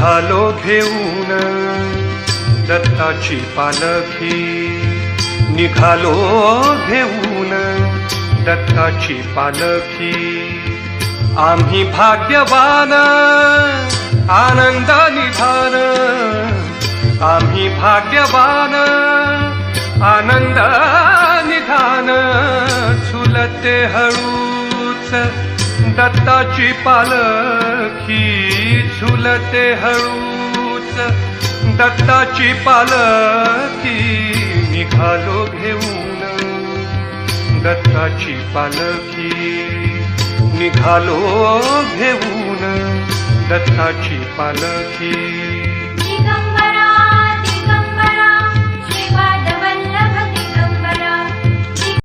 निघालो घेऊन दत्ताची पालखी, निघालो घेऊन दत्ताची पालखी. आम्ही भाग्यवान आनंद निधान, आम्ही भाग्यवान आनंद निधान. झुलते हळूच दत्ताची पालखी, झुलते हळूच दत्ताची पालखी. निघालो घेऊन दत्ताची पालखी, निघालो घेऊन दत्ताची पालखी.